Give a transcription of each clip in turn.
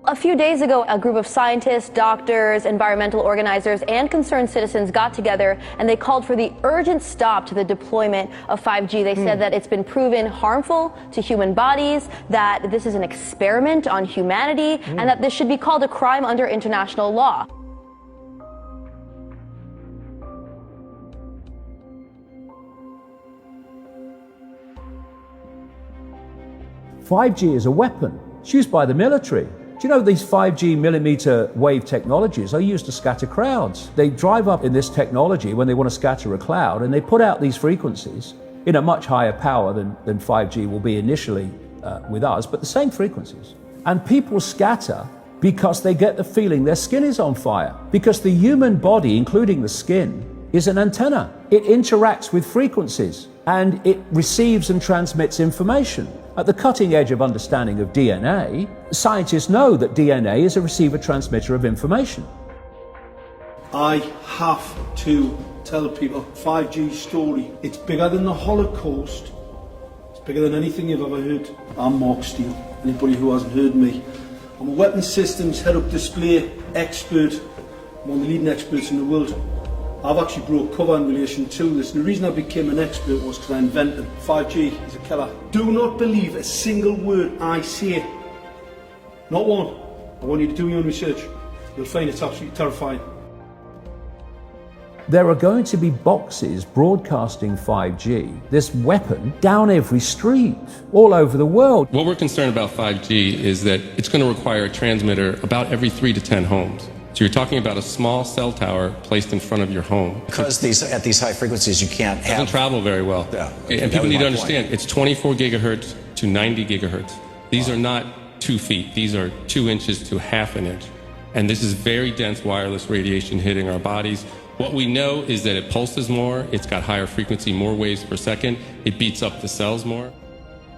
A few days ago, a group of scientists, doctors, environmental organizers, and concerned citizens got together and they called for the urgent stop to the deployment of 5G. They said that it's been proven harmful to human bodies, that this is an experiment on humanity, and that this should be called a crime under international law. "5G is a weapon. It's used by the military. Do you know these 5G millimeter wave technologies are used to scatter crowds? They drive up in this technology when they want to scatter a cloud, and they put out these frequencies in a much higher power than 5G will be initially with us, but the same frequencies. And people scatter because they get the feeling their skin is on fire, because the human body, including the skin, is an antenna. It interacts with frequencies and it receives and transmits information. At the cutting edge of understanding of DNA, scientists know that DNA is a receiver-transmitter of information. I have to tell people 5G story. It's bigger than the Holocaust. It's bigger than anything you've ever heard. I'm Mark Steele. Anybody who hasn't heard me. I'm a weapons systems head-up display expert. I'm one of the leading experts in the world. I've actually broke cover in relation to this, and the reason I became an expert was because I invented 5G is a killer. Do not believe a single word I say. Not one. I want you to do your own research. You'll find it's absolutely terrifying. There are going to be boxes broadcasting 5G, this weapon, down every street, all over the world. What we're concerned about 5G is that it's going to require a transmitter about every 3 to 10 homes. So you're talking about a small cell tower placed in front of your home. Because at these high frequencies you can't have... It doesn't travel very well. Yeah. And people need to understand, it's 24 gigahertz to 90 gigahertz. These are not 2 feet. These are 2 inches to half an inch. And this is very dense wireless radiation hitting our bodies. What we know is that it pulses more, it's got higher frequency, more waves per second, it beats up the cells more.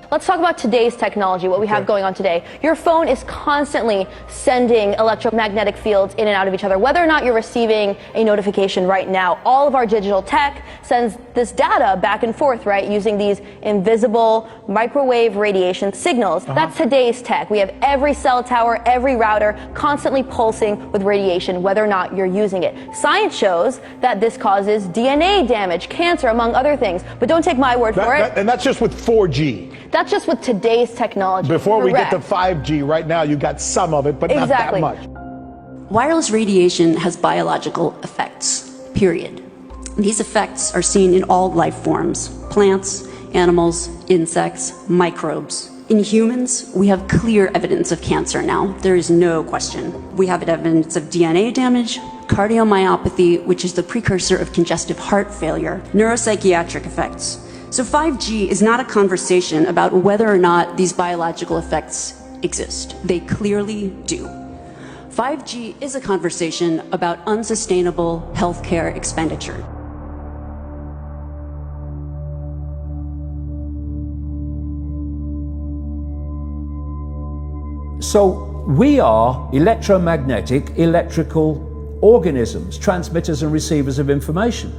Let's talk about today's technology, what we have going on today. Your phone is constantly sending electromagnetic fields in and out of each other. Whether or not you're receiving a notification right now, all of our digital tech sends this data back and forth, right, using these invisible microwave radiation signals. That's today's tech. We have every cell tower, every router constantly pulsing with radiation, whether or not you're using it. Science shows that this causes DNA damage, cancer, among other things. But don't take my word for it. And that's just with 4G. That's just with today's technology. Before we get to 5G, right now you got some of it, but not that much. Wireless radiation has biological effects, period. These effects are seen in all life forms: plants, animals, insects, microbes. In humans, we have clear evidence of cancer now. There is no question. We have evidence of DNA damage, cardiomyopathy, which is the precursor of congestive heart failure, neuropsychiatric effects. So 5G is not a conversation about whether or not these biological effects exist. They clearly do. 5G is a conversation about unsustainable healthcare expenditure. So we are electromagnetic, electrical organisms, transmitters and receivers of information.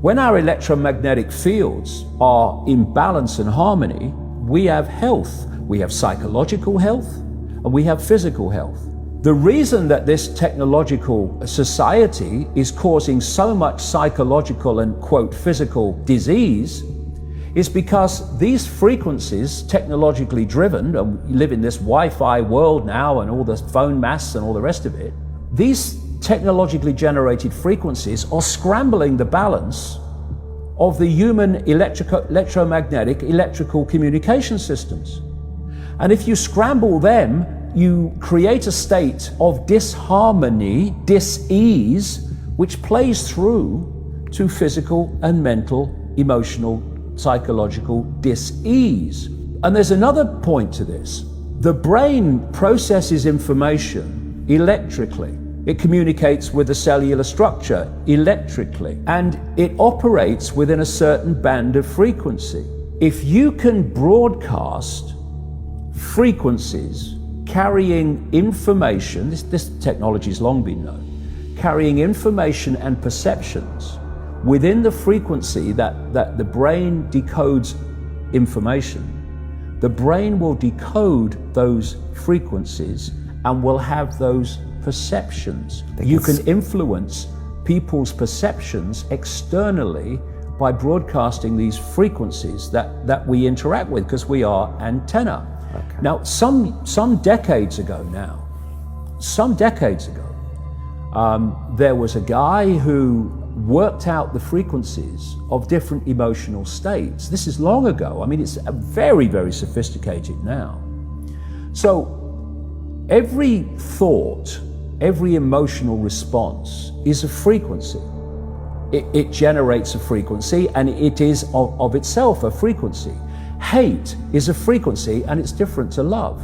When our electromagnetic fields are in balance and harmony, we have health. We have psychological health and we have physical health. The reason that this technological society is causing so much psychological and, quote, physical disease is because these frequencies, technologically driven, and we live in this Wi-Fi world now and all the phone masts and all the rest of it, these technologically generated frequencies are scrambling the balance of the human electromagnetic electrical communication systems. And if you scramble them, you create a state of disharmony, dis-ease, which plays through to physical and mental, emotional, psychological dis-ease. And there's another point to this. The brain processes information electrically. It communicates with the cellular structure electrically, and it operates within a certain band of frequency. If you can broadcast frequencies carrying information, this technology has long been known, carrying information and perceptions within the frequency that the brain decodes information, the brain will decode those frequencies and will have those perceptions. You can influence people's perceptions externally by broadcasting these frequencies that we interact with, because we are antenna. Okay. Now, some decades ago, there was a guy who worked out the frequencies of different emotional states. This is long ago. I mean, it's very, very sophisticated now. So every thought, every emotional response is a frequency. It generates a frequency, and it is of itself a frequency. Hate is a frequency, and it's different to love.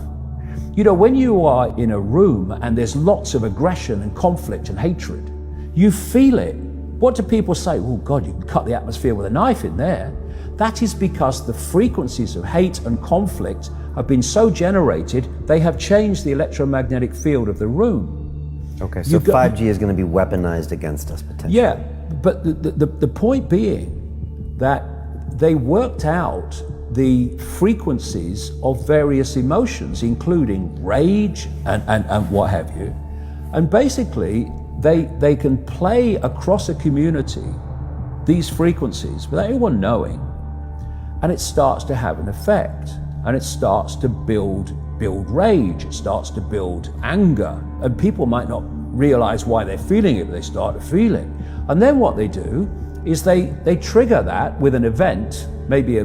You know, when you are in a room and there's lots of aggression and conflict and hatred, you feel it. What do people say? Oh God, you can cut the atmosphere with a knife in there. That is because the frequencies of hate and conflict have been so generated, they have changed the electromagnetic field of the room. Okay, so 5G is going to be weaponized against us potentially. Yeah, but the point being that they worked out the frequencies of various emotions, including rage and what have you. And basically, they can play across a community these frequencies without anyone knowing, and it starts to have an effect, and it starts to build rage, it starts to build anger, and people might not realize why they're feeling it, but they start to feel it. And then what they do is they trigger that with an event. Maybe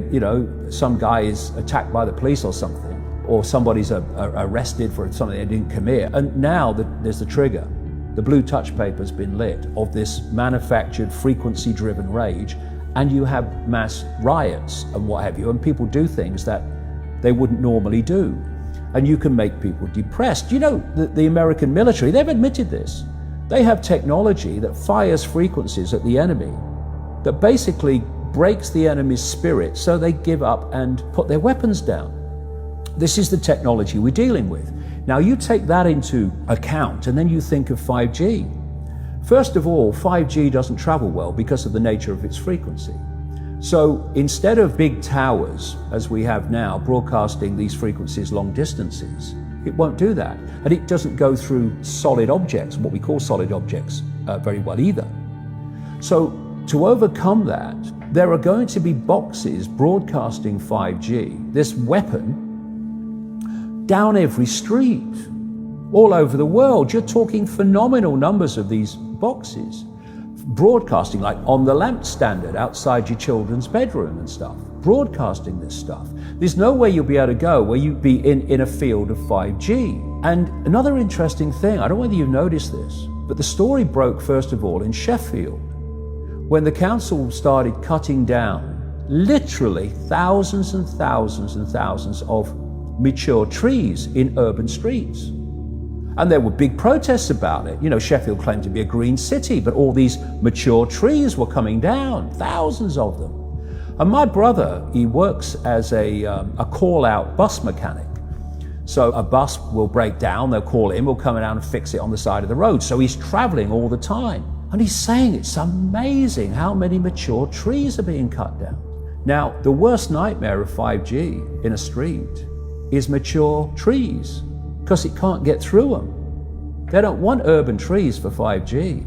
some guy is attacked by the police or something, or somebody's arrested for something they didn't commit, and now there's the trigger. The blue touch paper's been lit of this manufactured frequency-driven rage, and you have mass riots and what have you, and people do things that they wouldn't normally do. And you can make people depressed. You know, the American military, they've admitted this. They have technology that fires frequencies at the enemy that basically breaks the enemy's spirit, so they give up and put their weapons down. This is the technology we're dealing with. Now you take that into account and then you think of 5G. First of all, 5G doesn't travel well because of the nature of its frequency. So instead of big towers, as we have now, broadcasting these frequencies long distances, it won't do that. And it doesn't go through solid objects, what we call solid objects, very well either. So to overcome that, there are going to be boxes broadcasting 5G, this weapon, down every street, all over the world. You're talking phenomenal numbers of these boxes, broadcasting like on the lamp standard outside your children's bedroom and stuff, broadcasting this stuff. There's no way you'll be able to go where you'd be in a field of 5G. And another interesting thing, I don't know whether you've noticed this, but the story broke first of all in Sheffield, when the council started cutting down literally thousands and thousands and thousands of mature trees in urban streets. And there were big protests about it. You know, Sheffield claimed to be a green city, but all these mature trees were coming down, thousands of them. And my brother, he works as a call-out bus mechanic. So a bus will break down, they'll call him, we'll come down and fix it on the side of the road. So he's traveling all the time. And he's saying it's amazing how many mature trees are being cut down. Now, the worst nightmare of 5G in a street is mature trees, because it can't get through them. They don't want urban trees for 5G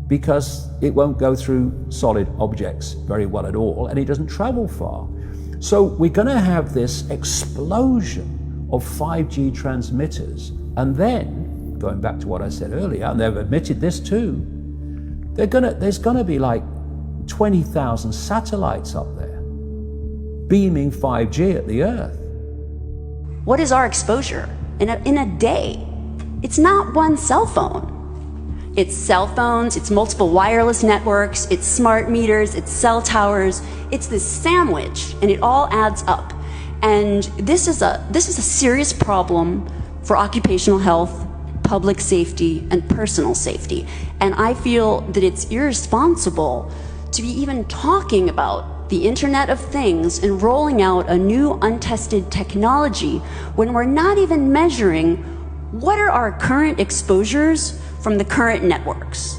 because it won't go through solid objects very well at all, and it doesn't travel far. So we're going to have this explosion of 5G transmitters, and then, going back to what I said earlier, and they've admitted this too, there's going to be like 20,000 satellites up there beaming 5G at the Earth. What is our exposure in a day? It's not one cell phone. It's cell phones, it's multiple wireless networks, it's smart meters, it's cell towers. It's this sandwich, and it all adds up. And this is a serious problem for occupational health, public safety, and personal safety. And I feel that it's irresponsible to be even talking about the Internet of Things and rolling out a new untested technology when we're not even measuring what are our current exposures from the current networks.